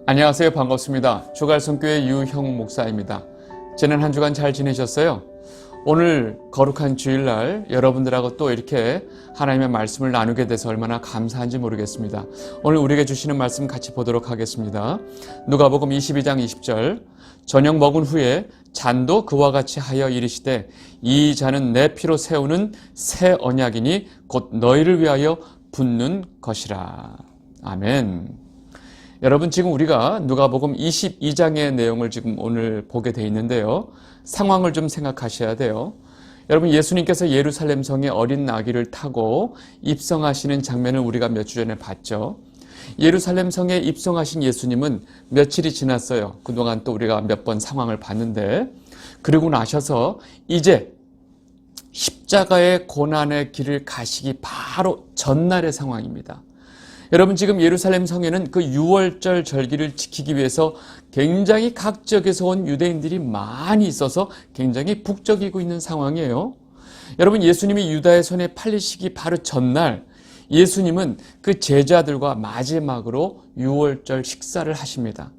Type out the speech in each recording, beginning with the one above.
안녕하세요. 반갑습니다. 주갈성교회 유형 목사입니다. 지난 한 주간 잘 지내셨어요? 오늘 거룩한 주일날 여러분들하고 또 이렇게 하나님의 말씀을 나누게 돼서 얼마나 감사한지 모르겠습니다. 오늘 우리에게 주시는 말씀 같이 보도록 하겠습니다. 누가복음 22장 20절, 저녁 먹은 후에 잔도 그와 같이 하여 이르시되 이 잔은 내 피로 세우는 새 언약이니 곧 너희를 위하여 붓는 것이라. 아멘. 여러분, 지금 우리가 누가복음 22장의 내용을 지금 오늘 보게 돼 있는데요. 상황을 좀 생각하셔야 돼요. 여러분, 예수님께서 예루살렘 성에 어린 나귀를 타고 입성하시는 장면을 우리가 몇 주 전에 봤죠. 예루살렘 성에 입성하신 예수님은 며칠이 지났어요. 그동안 또 우리가 몇 번 상황을 봤는데, 그러고 나셔서 이제 십자가의 고난의 길을 가시기 바로 전날의 상황입니다. 여러분, 지금 예루살렘 성에는 그 유월절 절기를 지키기 위해서 굉장히 각 지역에서 온 유대인들이 많이 있어서 굉장히 북적이고 있는 상황이에요. 여러분, 예수님이 유다의 손에 팔리시기 바로 전날 예수님은 그 제자들과 마지막으로 유월절 식사를 하십니다.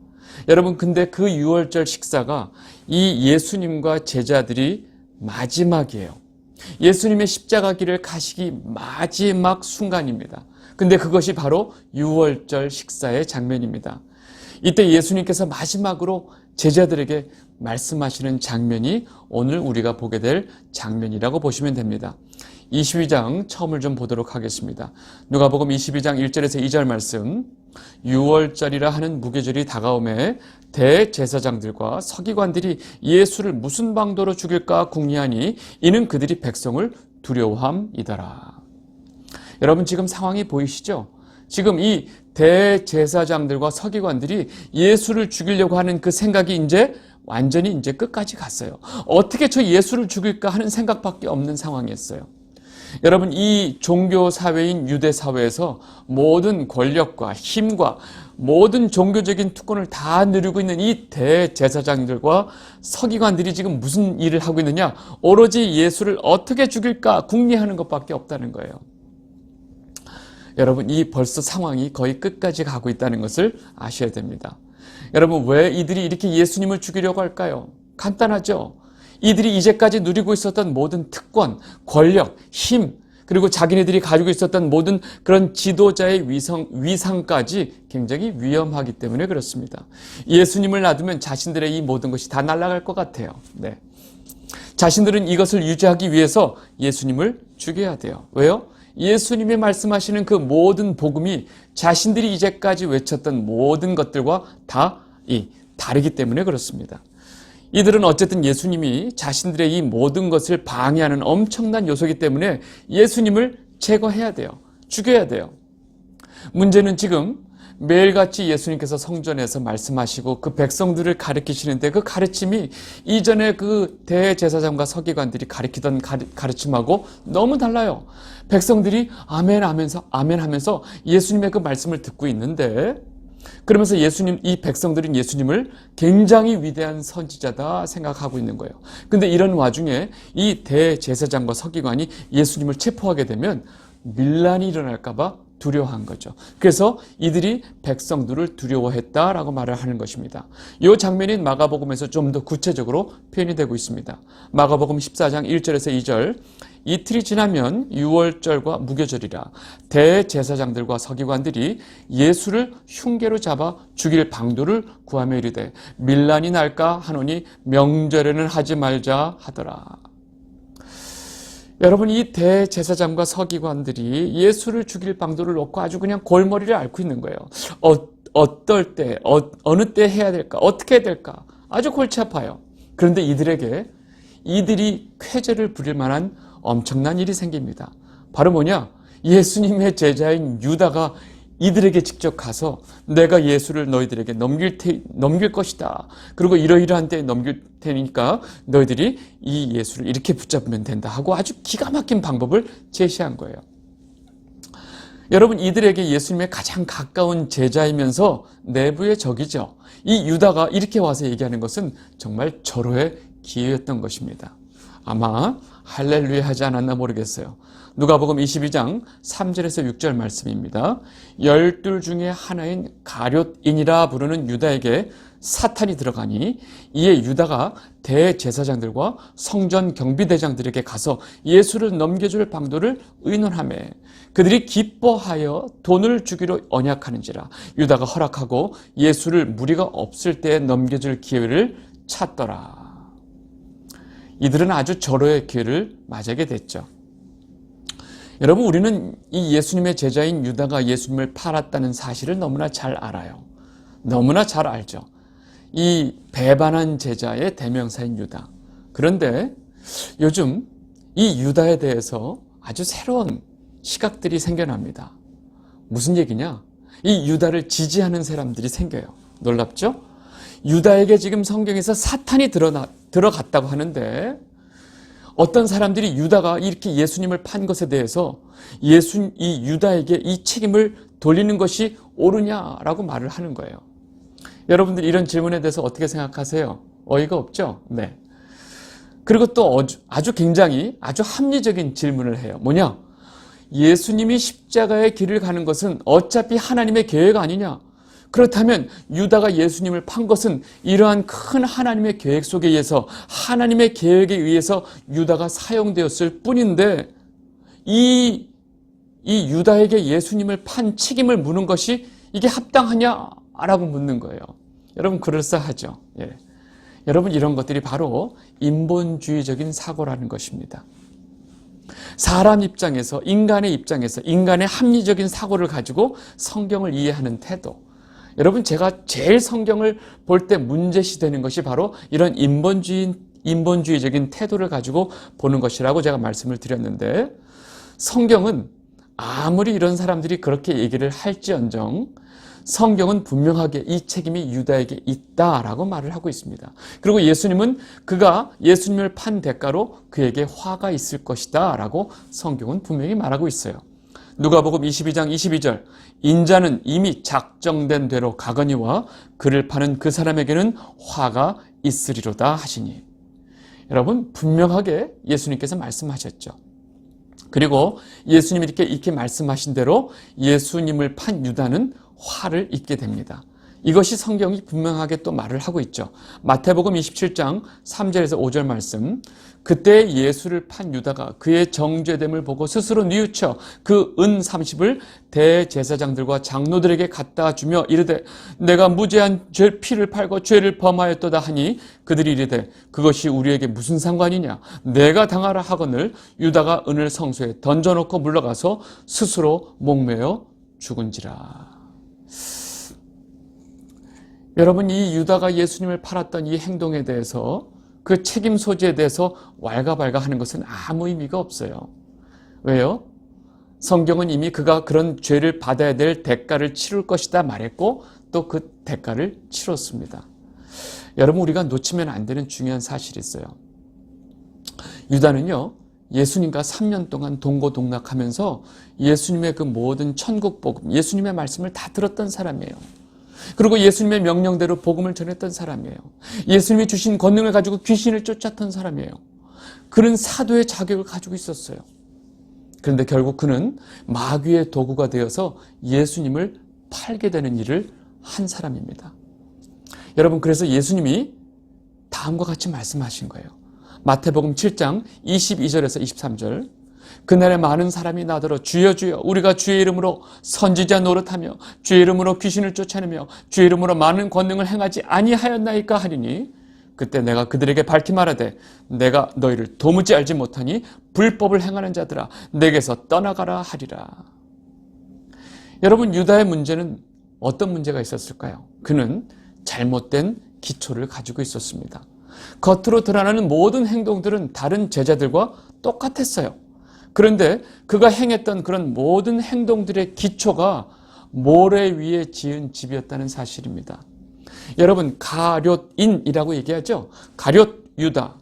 여러분, 근데 그 유월절 식사가 이 예수님과 제자들이 마지막이에요. 예수님의 십자가 길을 가시기 마지막 순간입니다. 근데 그것이 바로 유월절 식사의 장면입니다. 이때 예수님께서 마지막으로 제자들에게 말씀하시는 장면이 오늘 우리가 보게 될 장면이라고 보시면 됩니다. 22장 처음을 좀 보도록 하겠습니다. 누가복음 22장 1절에서 2절 말씀. 유월절이라 하는 무교절이 다가오매 대제사장들과 서기관들이 예수를 무슨 방도로 죽일까 궁리하니 이는 그들이 백성을 두려워함이더라. 여러분, 지금 상황이 보이시죠? 지금 이 대제사장들과 서기관들이 예수를 죽이려고 하는 그 생각이 완전히 끝까지 갔어요. 어떻게 저 예수를 죽일까 하는 생각밖에 없는 상황이었어요. 여러분, 이 종교 사회인 유대 사회에서 모든 권력과 힘과 모든 종교적인 특권을 다 누리고 있는 이 대제사장들과 서기관들이 지금 무슨 일을 하고 있느냐? 오로지 예수를 어떻게 죽일까 궁리하는 것밖에 없다는 거예요. 여러분, 이 벌써 상황이 거의 끝까지 가고 있다는 것을 아셔야 됩니다. 여러분, 왜 이들이 이렇게 예수님을 죽이려고 할까요? 간단하죠. 이들이 이제까지 누리고 있었던 모든 특권, 권력, 힘, 그리고 자기네들이 가지고 있었던 모든 그런 지도자의 위상까지 굉장히 위험하기 때문에 그렇습니다. 예수님을 놔두면 자신들의 이 모든 것이 다 날아갈 것 같아요. 네. 자신들은 이것을 유지하기 위해서 예수님을 죽여야 돼요. 왜요? 예수님이 말씀하시는 그 모든 복음이 자신들이 이제까지 외쳤던 모든 것들과 다 다르기 때문에 그렇습니다. 이들은 어쨌든 예수님이 자신들의 이 모든 것을 방해하는 엄청난 요소이기 때문에 예수님을 제거해야 돼요. 죽여야 돼요. 문제는 지금 매일같이 예수님께서 성전에서 말씀하시고 그 백성들을 가르치시는데 그 가르침이 이전에 그 대제사장과 서기관들이 가르치던 가르침하고 너무 달라요. 백성들이 아멘 하면서 예수님의 그 말씀을 듣고 있는데, 그러면서 이 백성들은 예수님을 굉장히 위대한 선지자다 생각하고 있는 거예요. 근데 이런 와중에 이 대제사장과 서기관이 예수님을 체포하게 되면 밀란이 일어날까봐 두려워한 거죠. 그래서 이들이 백성들을 두려워했다라고 말을 하는 것입니다. 이 장면이 마가복음에서 좀 더 구체적으로 표현이 되고 있습니다. 마가복음 14장 1절에서 2절. 이틀이 지나면 유월절과 무교절이라 대제사장들과 서기관들이 예수를 흉계로 잡아 죽일 방도를 구하며 이르되 밀란이 날까 하노니 명절에는 하지 말자 하더라. 여러분, 이 대제사장과 서기관들이 예수를 죽일 방도를 놓고 아주 그냥 골머리를 앓고 있는 거예요. 어떨 때, 어느 때 해야 될까? 어떻게 해야 될까? 아주 골치 아파요. 그런데 이들이 쾌재를 부릴 만한 엄청난 일이 생깁니다. 바로 뭐냐? 예수님의 제자인 유다가 이들에게 직접 가서 내가 예수를 너희들에게 넘길 것이다. 그리고 이러이러한 때에 넘길 테니까 너희들이 이 예수를 이렇게 붙잡으면 된다 하고 아주 기가 막힌 방법을 제시한 거예요. 여러분, 이들에게 예수님의 가장 가까운 제자이면서 내부의 적이죠. 이 유다가 이렇게 와서 얘기하는 것은 정말 절호의 기회였던 것입니다. 아마 할렐루야 하지 않았나 모르겠어요. 누가복음 22장 3절에서 6절 말씀입니다. 12 중에 하나인 가룟인이라 부르는 유다에게 사탄이 들어가니 이에 유다가 대제사장들과 성전 경비대장들에게 가서 예수를 넘겨줄 방도를 의논하며 그들이 기뻐하여 돈을 주기로 언약하는지라. 유다가 허락하고 예수를 무리가 없을 때에 넘겨줄 기회를 찾더라. 이들은 아주 절호의 기회를 맞이하게 됐죠. 여러분, 우리는 이 예수님의 제자인 유다가 예수님을 팔았다는 사실을 너무나 잘 알아요. 너무나 잘 알죠. 이 배반한 제자의 대명사인 유다. 그런데 요즘 이 유다에 대해서 아주 새로운 시각들이 생겨납니다. 무슨 얘기냐? 이 유다를 지지하는 사람들이 생겨요. 놀랍죠? 유다에게 지금 성경에서 사탄이 들어갔다고 하는데 어떤 사람들이 유다가 이렇게 예수님을 판 것에 대해서 이 유다에게 이 책임을 돌리는 것이 옳으냐라고 말을 하는 거예요. 여러분들 이런 질문에 대해서 어떻게 생각하세요? 어이가 없죠? 네. 그리고 또 아주 합리적인 질문을 해요. 뭐냐? 예수님이 십자가의 길을 가는 것은 어차피 하나님의 계획 아니냐? 그렇다면 유다가 예수님을 판 것은 이러한 큰 하나님의 계획 속에 의해서 하나님의 계획에 의해서 유다가 사용되었을 뿐인데 이 유다에게 예수님을 판 책임을 묻는 것이 이게 합당하냐라고 묻는 거예요. 여러분 그럴싸하죠. 예. 여러분 이런 것들이 바로 인본주의적인 사고라는 것입니다. 사람 입장에서 인간의 합리적인 사고를 가지고 성경을 이해하는 태도. 여러분 제가 제일 성경을 볼 때 문제시되는 것이 바로 이런 인본주의적인 태도를 가지고 보는 것이라고 제가 말씀을 드렸는데 성경은 아무리 이런 사람들이 그렇게 얘기를 할지언정 성경은 분명하게 이 책임이 유다에게 있다라고 말을 하고 있습니다. 그리고 예수님은 그가 예수님을 판 대가로 그에게 화가 있을 것이다 라고 성경은 분명히 말하고 있어요. 누가복음 22장 22절 인자는 이미 작정된 대로 가거니와 그를 파는 그 사람에게는 화가 있으리로다 하시니. 여러분 분명하게 예수님께서 말씀하셨죠. 그리고 예수님이 이렇게 말씀하신 대로 예수님을 판 유다는 화를 입게 됩니다. 이것이 성경이 분명하게 또 말을 하고 있죠. 마태복음 27장 3절에서 5절 말씀. 그때 예수를 판 유다가 그의 정죄됨을 보고 스스로 뉘우쳐 그 은 30을 대제사장들과 장로들에게 갖다 주며 이르되 내가 무죄한 피를 팔고 죄를 범하였도다 하니 그들이 이르되 그것이 우리에게 무슨 상관이냐 내가 당하라 하거늘 유다가 은을 성소에 던져놓고 물러가서 스스로 목매어 죽은지라. 여러분 이 유다가 예수님을 팔았던 이 행동에 대해서 그 책임 소지에 대해서 왈가왈가 하는 것은 아무 의미가 없어요. 왜요? 성경은 이미 그가 그런 죄를 받아야 될 대가를 치룰 것이다 말했고 또 그 대가를 치렀습니다. 여러분 우리가 놓치면 안 되는 중요한 사실이 있어요. 유다는요 예수님과 3년 동안 동고동락하면서 예수님의 그 모든 천국 복음, 예수님의 말씀을 다 들었던 사람이에요. 그리고 예수님의 명령대로 복음을 전했던 사람이에요. 예수님이 주신 권능을 가지고 귀신을 쫓았던 사람이에요. 그는 사도의 자격을 가지고 있었어요. 그런데 결국 그는 마귀의 도구가 되어서 예수님을 팔게 되는 일을 한 사람입니다. 여러분 그래서 예수님이 다음과 같이 말씀하신 거예요. 마태복음 7장 22절에서 23절 그날에 많은 사람이 나더러 주여 주여 우리가 주의 이름으로 선지자 노릇하며 주의 이름으로 귀신을 쫓아내며 주의 이름으로 많은 권능을 행하지 아니하였나이까 하리니 그때 내가 그들에게 밝히 말하되 내가 너희를 도무지 알지 못하니 불법을 행하는 자들아 내게서 떠나가라 하리라. 여러분 유다의 문제는 어떤 문제가 있었을까요? 그는 잘못된 기초를 가지고 있었습니다. 겉으로 드러나는 모든 행동들은 다른 제자들과 똑같았어요. 그런데 그가 행했던 그런 모든 행동들의 기초가 모래 위에 지은 집이었다는 사실입니다. 여러분 가룟인이라고 얘기하죠. 가룟 유다.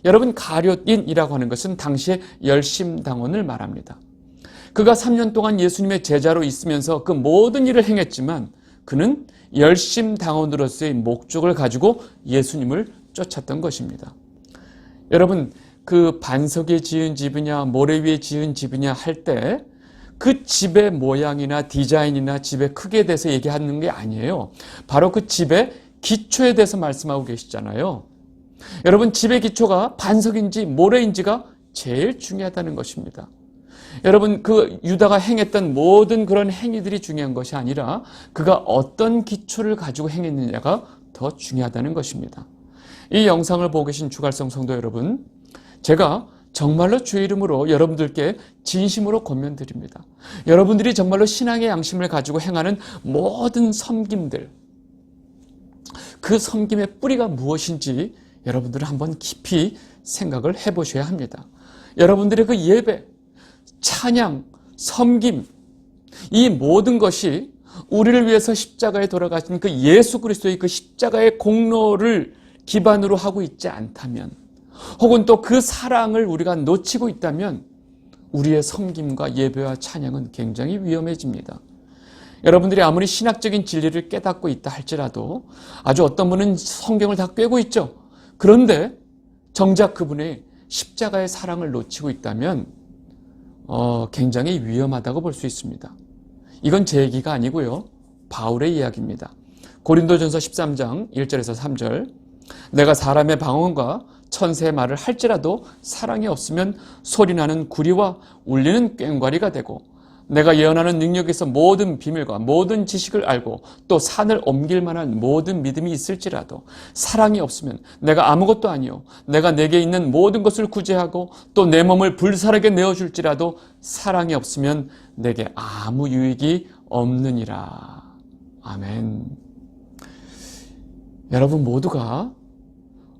여러분 가룟인이라고 하는 것은 당시의 열심당원을 말합니다. 그가 3년 동안 예수님의 제자로 있으면서 그 모든 일을 행했지만 그는 열심당원으로서의 목적을 가지고 예수님을 쫓았던 것입니다. 여러분 그 반석에 지은 집이냐 모래 위에 지은 집이냐 할 때 그 집의 모양이나 디자인이나 집의 크기에 대해서 얘기하는 게 아니에요. 바로 그 집의 기초에 대해서 말씀하고 계시잖아요. 여러분, 집의 기초가 반석인지 모래인지가 제일 중요하다는 것입니다. 여러분, 그 유다가 행했던 모든 그런 행위들이 중요한 것이 아니라 그가 어떤 기초를 가지고 행했느냐가 더 중요하다는 것입니다. 이 영상을 보고 계신 주갈성 성도 여러분, 제가 정말로 주의 이름으로 여러분들께 진심으로 권면드립니다. 여러분들이 정말로 신앙의 양심을 가지고 행하는 모든 섬김들, 그 섬김의 뿌리가 무엇인지 여러분들은 한번 깊이 생각을 해보셔야 합니다. 여러분들의 그 예배, 찬양, 섬김, 이 모든 것이 우리를 위해서 십자가에 돌아가신 그 예수 그리스도의 그 십자가의 공로를 기반으로 하고 있지 않다면, 혹은 또 그 사랑을 우리가 놓치고 있다면 우리의 섬김과 예배와 찬양은 굉장히 위험해집니다. 여러분들이 아무리 신학적인 진리를 깨닫고 있다 할지라도 아주 어떤 분은 성경을 다 꿰고 있죠. 그런데 정작 그분의 십자가의 사랑을 놓치고 있다면 굉장히 위험하다고 볼 수 있습니다. 이건 제 얘기가 아니고요. 바울의 이야기입니다. 고린도전서 13장 1절에서 3절, 내가 사람의 방언과 천사의 말을 할지라도 사랑이 없으면 소리나는 구리와 울리는 꽹과리가 되고, 내가 예언하는 능력에서 모든 비밀과 모든 지식을 알고 또 산을 옮길 만한 모든 믿음이 있을지라도 사랑이 없으면 내가 아무것도 아니요, 내가 내게 있는 모든 것을 구제하고 또 내 몸을 불살에게 내어줄지라도 사랑이 없으면 내게 아무 유익이 없느니라. 아멘. 여러분 모두가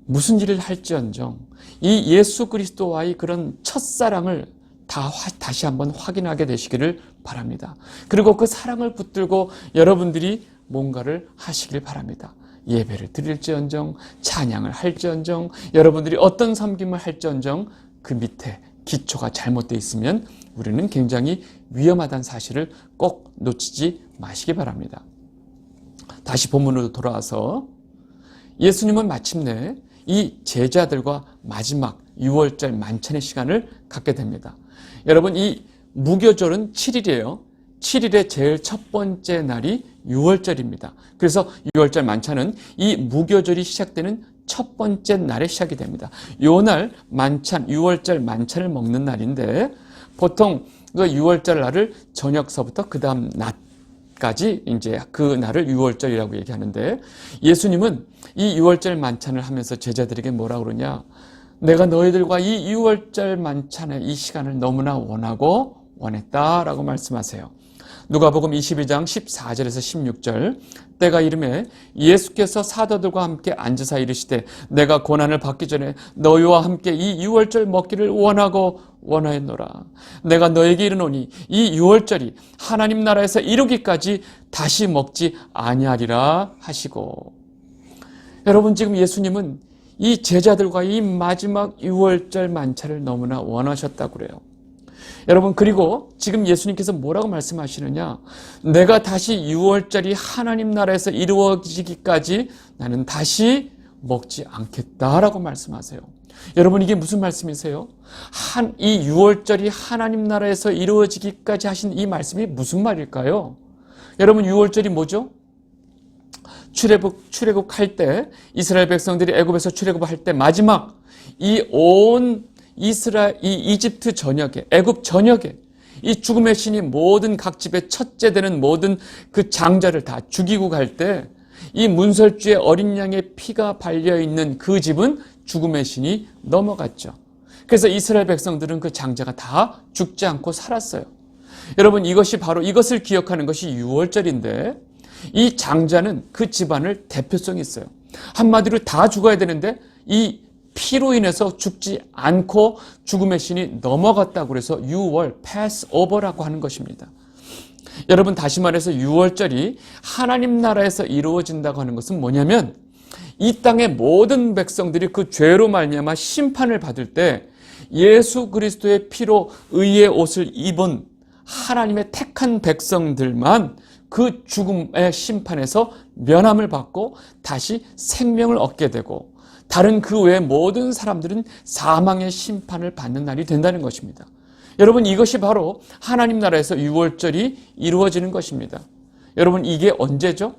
무슨 일을 할지언정 이 예수 그리스도와의 그런 첫사랑을 다시 한번 확인하게 되시기를 바랍니다. 그리고 그 사랑을 붙들고 여러분들이 뭔가를 하시길 바랍니다. 예배를 드릴지언정, 찬양을 할지언정, 여러분들이 어떤 섬김을 할지언정 그 밑에 기초가 잘못되어 있으면 우리는 굉장히 위험하다는 사실을 꼭 놓치지 마시기 바랍니다. 다시 본문으로 돌아와서 예수님은 마침내 이 제자들과 마지막 6월절 만찬의 시간을 갖게 됩니다. 여러분, 이 무교절은 7일이에요. 7일의 제일 첫 번째 날이 6월절입니다. 그래서 6월절 만찬은 이 무교절이 시작되는 첫 번째 날에 시작이 됩니다. 요 날 만찬, 6월절 만찬을 먹는 날인데 보통 그 6월절 날을 저녁서부터 그 다음 낮까지 이제 그 날을 6월절이라고 얘기하는데, 예수님은 이 6월절 만찬을 하면서 제자들에게 뭐라 그러냐? 내가 너희들과 이 6월절 만찬의 이 시간을 너무나 원하고 원했다라고 말씀하세요. 누가복음 22장 14절에서 16절, 때가 이르매 예수께서 사도들과 함께 앉으사 이르시되 내가 고난을 받기 전에 너희와 함께 이 6월절 먹기를 원하고 원하였노라. 내가 너에게 이르노니 이 6월절이 하나님 나라에서 이루기까지 다시 먹지 아니하리라 하시고. 여러분, 지금 예수님은 이 제자들과 이 마지막 6월절 만찬을 너무나 원하셨다고 그래요. 여러분, 그리고 지금 예수님께서 뭐라고 말씀하시느냐? 내가 다시 6월절이 하나님 나라에서 이루어지기까지 나는 다시 먹지 않겠다라고 말씀하세요. 여러분, 이게 무슨 말씀이세요? 이 6월절이 하나님 나라에서 이루어지기까지 하신 이 말씀이 무슨 말일까요? 여러분, 6월절이 뭐죠? 출애굽할 때, 이스라엘 백성들이 애굽에서 출애굽할 때 마지막 이 온 이집트 전역에, 애굽 전역에 이 죽음의 신이 모든 각 집의 첫째 되는 모든 그 장자를 다 죽이고 갈 때 이 문설주에 어린 양의 피가 발려있는 그 집은 죽음의 신이 넘어갔죠. 그래서 이스라엘 백성들은 그 장자가 다 죽지 않고 살았어요. 여러분, 이것을 기억하는 것이 6월절인데, 이 장자는 그 집안을 대표성이 있어요. 한마디로 다 죽어야 되는데 이 피로 인해서 죽지 않고 죽음의 신이 넘어갔다고 해서 6월, 패스오버라고 하는 것입니다. 여러분, 다시 말해서 6월절이 하나님 나라에서 이루어진다고 하는 것은 뭐냐면, 이 땅의 모든 백성들이 그 죄로 말미암아 심판을 받을 때 예수 그리스도의 피로 의의 옷을 입은 하나님의 택한 백성들만 그 죽음의 심판에서 면함을 받고 다시 생명을 얻게 되고, 다른 그 외의 모든 사람들은 사망의 심판을 받는 날이 된다는 것입니다. 여러분, 이것이 바로 하나님 나라에서 유월절이 이루어지는 것입니다. 여러분, 이게 언제죠?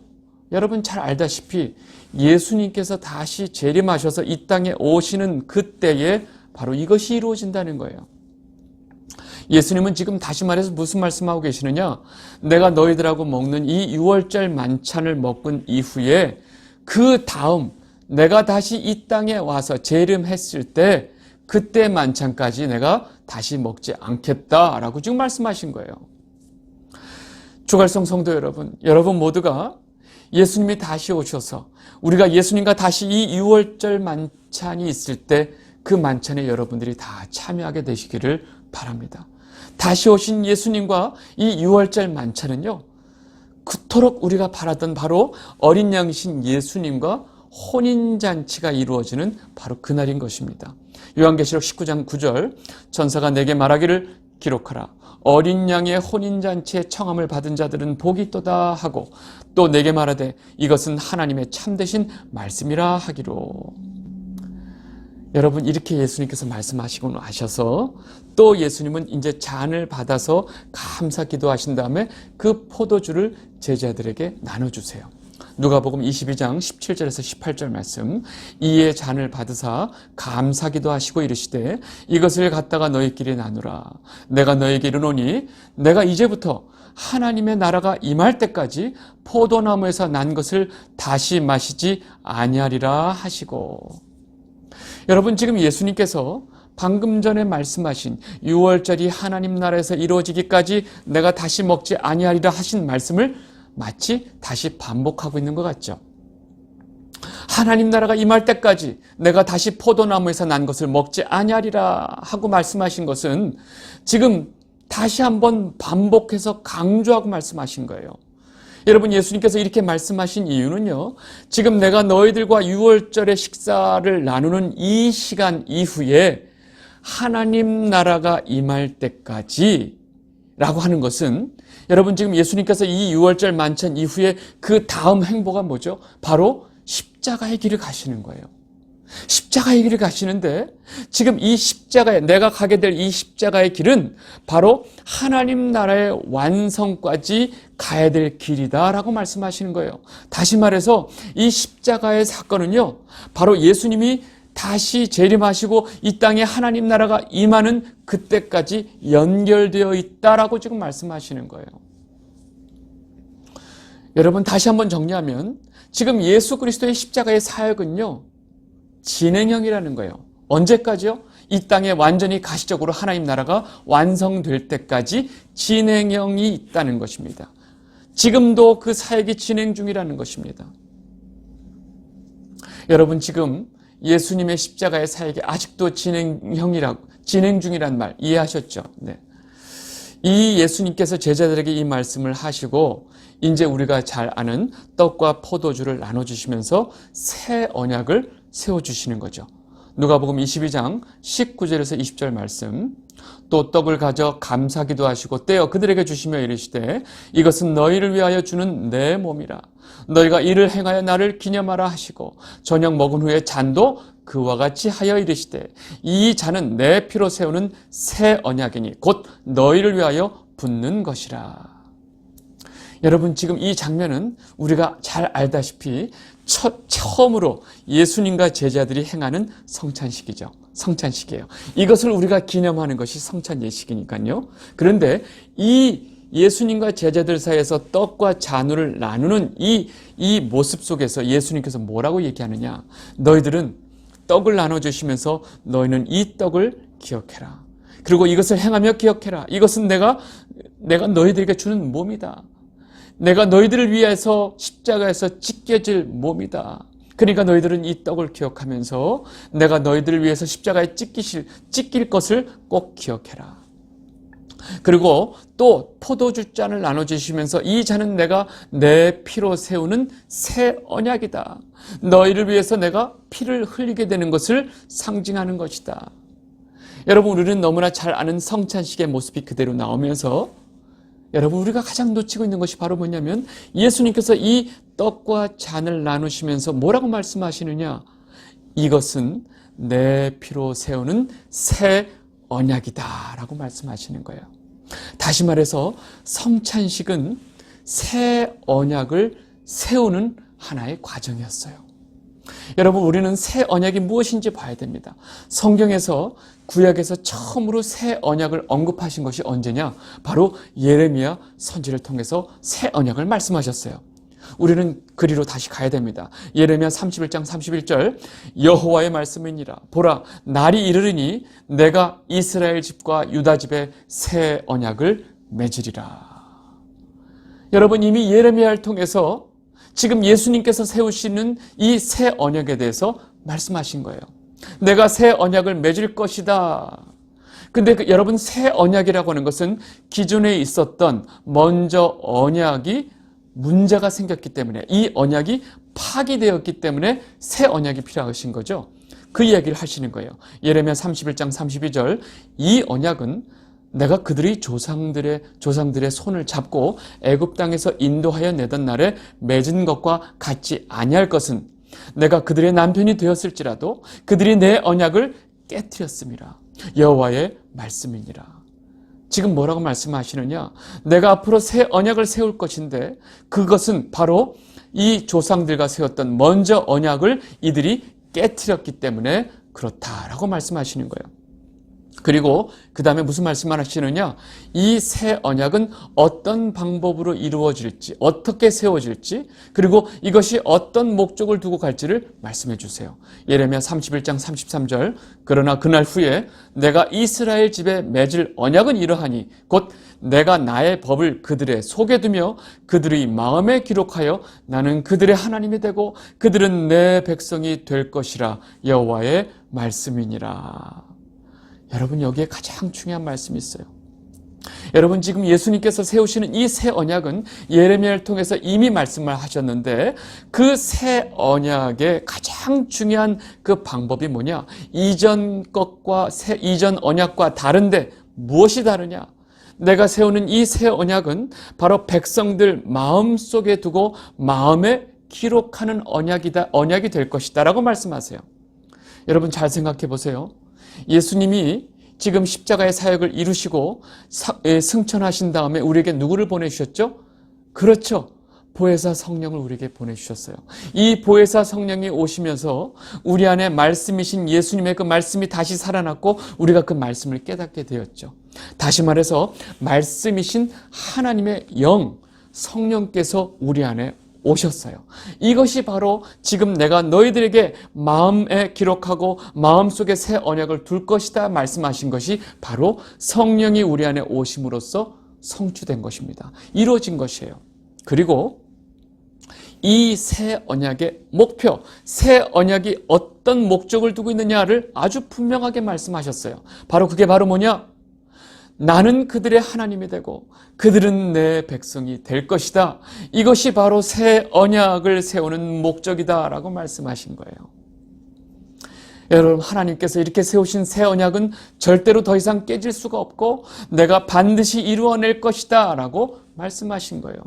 여러분 잘 알다시피 예수님께서 다시 재림하셔서 이 땅에 오시는 그때에 바로 이것이 이루어진다는 거예요. 예수님은 지금 다시 말해서 무슨 말씀하고 계시느냐? 내가 너희들하고 먹는 이 유월절 만찬을 먹은 이후에 그 다음 내가 다시 이 땅에 와서 재림했을 때 그때 만찬까지 내가 다시 먹지 않겠다라고 지금 말씀하신 거예요. 주갈성 성도 여러분, 여러분 모두가 예수님이 다시 오셔서 우리가 예수님과 다시 이 유월절 만찬이 있을 때 그 만찬에 여러분들이 다 참여하게 되시기를 바랍니다. 다시 오신 예수님과 이 유월절 만찬은요, 그토록 우리가 바라던 바로 어린 양이신 예수님과 혼인잔치가 이루어지는 바로 그날인 것입니다. 요한계시록 19장 9절, 전사가 내게 말하기를 기록하라. 어린 양의 혼인잔치에 청함을 받은 자들은 복이 있도다 하고 또 내게 말하되 이것은 하나님의 참되신 말씀이라 하기로. 여러분, 이렇게 예수님께서 말씀하시고 나셔서 또 예수님은 이제 잔을 받아서 감사 기도하신 다음에 그 포도주를 제자들에게 나눠주세요. 누가복음 22장 17절에서 18절 말씀, 이에 잔을 받으사 감사기도 하시고 이르시되 이것을 갖다가 너희끼리 나누라. 내가 너희에게 이르노니 내가 이제부터 하나님의 나라가 임할 때까지 포도나무에서 난 것을 다시 마시지 아니하리라 하시고. 여러분, 지금 예수님께서 방금 전에 말씀하신 6월절이 하나님 나라에서 이루어지기까지 내가 다시 먹지 아니하리라 하신 말씀을 마치 다시 반복하고 있는 것 같죠. 하나님 나라가 임할 때까지 내가 다시 포도나무에서 난 것을 먹지 아니하리라 하고 말씀하신 것은 지금 다시 한번 반복해서 강조하고 말씀하신 거예요. 여러분, 예수님께서 이렇게 말씀하신 이유는요, 지금 내가 너희들과 유월절의 식사를 나누는 이 시간 이후에 하나님 나라가 임할 때까지 라고 하는 것은, 여러분 지금 예수님께서 이 유월절 만찬 이후에 그 다음 행보가 뭐죠? 바로 십자가의 길을 가시는 거예요. 십자가의 길을 가시는데 지금 이 십자가에 내가 가게 될 이 십자가의 길은 바로 하나님 나라의 완성까지 가야 될 길이다라고 말씀하시는 거예요. 다시 말해서 이 십자가의 사건은요, 바로 예수님이 다시 재림하시고 이 땅에 하나님 나라가 임하는 그때까지 연결되어 있다라고 지금 말씀하시는 거예요. 여러분, 다시 한번 정리하면 지금 예수 그리스도의 십자가의 사역은요, 진행형이라는 거예요. 언제까지요? 이 땅에 완전히 가시적으로 하나님 나라가 완성될 때까지 진행형이 있다는 것입니다. 지금도 그 사역이 진행 중이라는 것입니다. 여러분, 지금 예수님의 십자가의 사역이 아직도 진행 중이란 말 이해하셨죠? 네. 이 예수님께서 제자들에게 이 말씀을 하시고 이제 우리가 잘 아는 떡과 포도주를 나눠주시면서 새 언약을 세워주시는 거죠. 누가복음 22장 19절에서 20절 말씀, 또 떡을 가져 감사기도 하시고 떼어 그들에게 주시며 이르시되 이것은 너희를 위하여 주는 내 몸이라. 너희가 이를 행하여 나를 기념하라 하시고 저녁 먹은 후에 잔도 그와 같이 하여 이르시되 이 잔은 내 피로 세우는 새 언약이니 곧 너희를 위하여 붓는 것이라. 여러분, 지금 이 장면은 우리가 잘 알다시피 처음으로 예수님과 제자들이 행하는 성찬식이죠. 성찬식이에요. 이것을 우리가 기념하는 것이 성찬 예식이니까요. 그런데 이 예수님과 제자들 사이에서 떡과 잔을 나누는 이 모습 속에서 예수님께서 뭐라고 얘기하느냐? 너희들은 떡을 나눠주시면서 너희는 이 떡을 기억해라. 그리고 이것을 행하며 기억해라. 이것은 내가 너희들에게 주는 몸이다. 내가 너희들을 위해서 십자가에서 찢겨질 몸이다. 그러니까 너희들은 이 떡을 기억하면서 내가 너희들을 위해서 십자가에 찢길 것을 꼭 기억해라. 그리고 또 포도주 잔을 나눠주시면서 이 잔은 내가 내 피로 세우는 새 언약이다. 너희를 위해서 내가 피를 흘리게 되는 것을 상징하는 것이다. 여러분, 우리는 너무나 잘 아는 성찬식의 모습이 그대로 나오면서 여러분, 우리가 가장 놓치고 있는 것이 바로 뭐냐면 예수님께서 이 떡과 잔을 나누시면서 뭐라고 말씀하시느냐? 이것은 내 피로 세우는 새 언약이다 라고 말씀하시는 거예요. 다시 말해서 성찬식은 새 언약을 세우는 하나의 과정이었어요. 여러분, 우리는 새 언약이 무엇인지 봐야 됩니다. 성경에서 구약에서 처음으로 새 언약을 언급하신 것이 언제냐? 바로 예레미야 선지를 통해서 새 언약을 말씀하셨어요. 우리는 그리로 다시 가야 됩니다. 예레미야 31장 31절, 여호와의 말씀이니라. 보라, 날이 이르리니 내가 이스라엘 집과 유다 집에 새 언약을 맺으리라. 여러분, 이미 예레미야를 통해서 지금 예수님께서 세우시는 이 새 언약에 대해서 말씀하신 거예요. 내가 새 언약을 맺을 것이다. 근데 여러분, 새 언약이라고 하는 것은 기존에 있었던 먼저 언약이 문제가 생겼기 때문에, 이 언약이 파기되었기 때문에 새 언약이 필요하신 거죠. 그 이야기를 하시는 거예요. 예레미야 31장 32절, 이 언약은 내가 그들의 조상들의 손을 잡고 애굽 땅에서 인도하여 내던 날에 맺은 것과 같지 아니할 것은 내가 그들의 남편이 되었을지라도 그들이 내 언약을 깨뜨렸음이라. 여호와의 말씀이니라. 지금 뭐라고 말씀하시느냐? 내가 앞으로 새 언약을 세울 것인데 그것은 바로 이 조상들과 세웠던 먼저 언약을 이들이 깨뜨렸기 때문에 그렇다라고 말씀하시는 거예요. 그리고 그 다음에 무슨 말씀을 하시느냐? 이 새 언약은 어떤 방법으로 이루어질지, 어떻게 세워질지, 그리고 이것이 어떤 목적을 두고 갈지를 말씀해 주세요. 예레미야 31장 33절, 그러나 그날 후에 내가 이스라엘 집에 맺을 언약은 이러하니 곧 내가 나의 법을 그들의 속에 두며 그들의 마음에 기록하여 나는 그들의 하나님이 되고 그들은 내 백성이 될 것이라. 여호와의 말씀이니라. 여러분, 여기에 가장 중요한 말씀이 있어요. 여러분, 지금 예수님께서 세우시는 이 새 언약은 예레미야를 통해서 이미 말씀을 하셨는데 그 새 언약의 가장 중요한 그 방법이 뭐냐? 이전 언약과 다른데 무엇이 다르냐? 내가 세우는 이 새 언약은 바로 백성들 마음속에 두고 마음에 기록하는 언약이 될 것이다 라고 말씀하세요. 여러분, 잘 생각해 보세요. 예수님이 지금 십자가의 사역을 이루시고 승천하신 다음에 우리에게 누구를 보내주셨죠? 그렇죠. 보혜사 성령을 우리에게 보내주셨어요. 이 보혜사 성령이 오시면서 우리 안에 말씀이신 예수님의 그 말씀이 다시 살아났고 우리가 그 말씀을 깨닫게 되었죠. 다시 말해서 말씀이신 하나님의 영, 성령께서 우리 안에 오셨어요. 이것이 바로 지금 내가 너희들에게 마음에 기록하고 마음속에 새 언약을 둘 것이다 말씀하신 것이 바로 성령이 우리 안에 오심으로써 성취된 것입니다. 이루어진 것이에요. 그리고 이 새 언약의 목표, 새 언약이 어떤 목적을 두고 있느냐를 아주 분명하게 말씀하셨어요. 바로 그게 바로 뭐냐? 나는 그들의 하나님이 되고 그들은 내 백성이 될 것이다. 이것이 바로 새 언약을 세우는 목적이다 라고 말씀하신 거예요. 여러분, 하나님께서 이렇게 세우신 새 언약은 절대로 더 이상 깨질 수가 없고 내가 반드시 이루어낼 것이다 라고 말씀하신 거예요.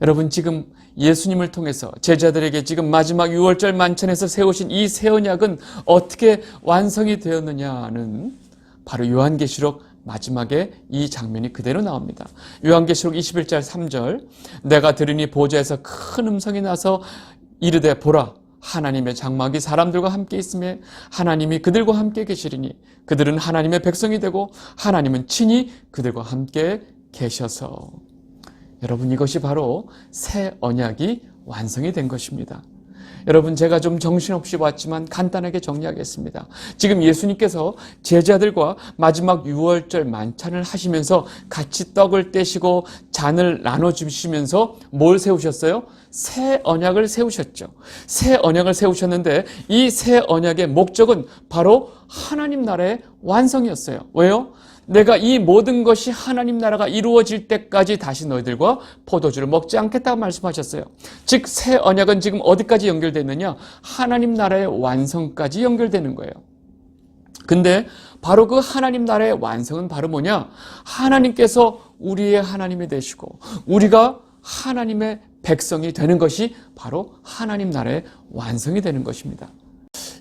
여러분, 지금 예수님을 통해서 제자들에게 지금 마지막 유월절 만찬에서 세우신 이 새 언약은 어떻게 완성이 되었느냐는 바로 요한계시록 마지막에 이 장면이 그대로 나옵니다. 요한계시록 21절 3절, 내가 들으니 보좌에서 큰 음성이 나서 이르되 보라, 하나님의 장막이 사람들과 함께 있으며 하나님이 그들과 함께 계시리니 그들은 하나님의 백성이 되고 하나님은 친히 그들과 함께 계셔서. 여러분, 이것이 바로 새 언약이 완성이 된 것입니다. 여러분, 제가 좀 정신없이 봤지만 간단하게 정리하겠습니다. 지금 예수님께서 제자들과 마지막 유월절 만찬을 하시면서 같이 떡을 떼시고 잔을 나눠주시면서 뭘 세우셨어요? 새 언약을 세우셨죠. 새 언약을 세우셨는데 이 새 언약의 목적은 바로 하나님 나라의 완성이었어요. 왜요? 내가 이 모든 것이 하나님 나라가 이루어질 때까지 다시 너희들과 포도주를 먹지 않겠다고 말씀하셨어요. 즉, 새 언약은 지금 어디까지 연결되느냐? 하나님 나라의 완성까지 연결되는 거예요. 근데 바로 그 하나님 나라의 완성은 바로 뭐냐? 하나님께서 우리의 하나님이 되시고 우리가 하나님의 백성이 되는 것이 바로 하나님 나라의 완성이 되는 것입니다.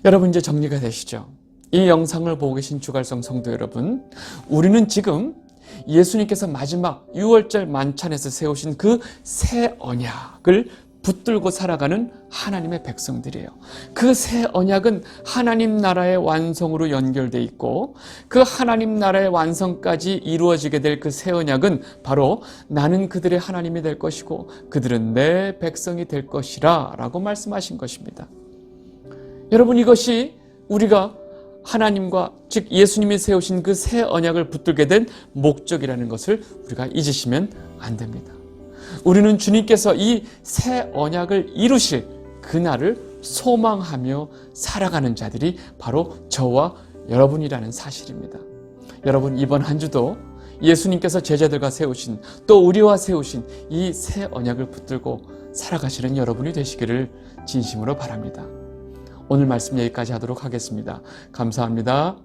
여러분 이제 정리가 되시죠? 이 영상을 보고 계신 주갈성 성도 여러분, 우리는 지금 예수님께서 마지막 6월절 만찬에서 세우신 그 새 언약을 붙들고 살아가는 하나님의 백성들이에요. 그 새 언약은 하나님 나라의 완성으로 연결돼 있고, 그 하나님 나라의 완성까지 이루어지게 될 그 새 언약은 바로 나는 그들의 하나님이 될 것이고 그들은 내 백성이 될 것이라 라고 말씀하신 것입니다. 여러분, 이것이 우리가 하나님과 즉 예수님이 세우신 그 새 언약을 붙들게 된 목적이라는 것을 우리가 잊으시면 안 됩니다. 우리는 주님께서 이 새 언약을 이루실 그날을 소망하며 살아가는 자들이 바로 저와 여러분이라는 사실입니다. 여러분, 이번 한 주도 예수님께서 제자들과 세우신, 또 우리와 세우신 이 새 언약을 붙들고 살아가시는 여러분이 되시기를 진심으로 바랍니다. 오늘 말씀 여기까지 하도록 하겠습니다. 감사합니다.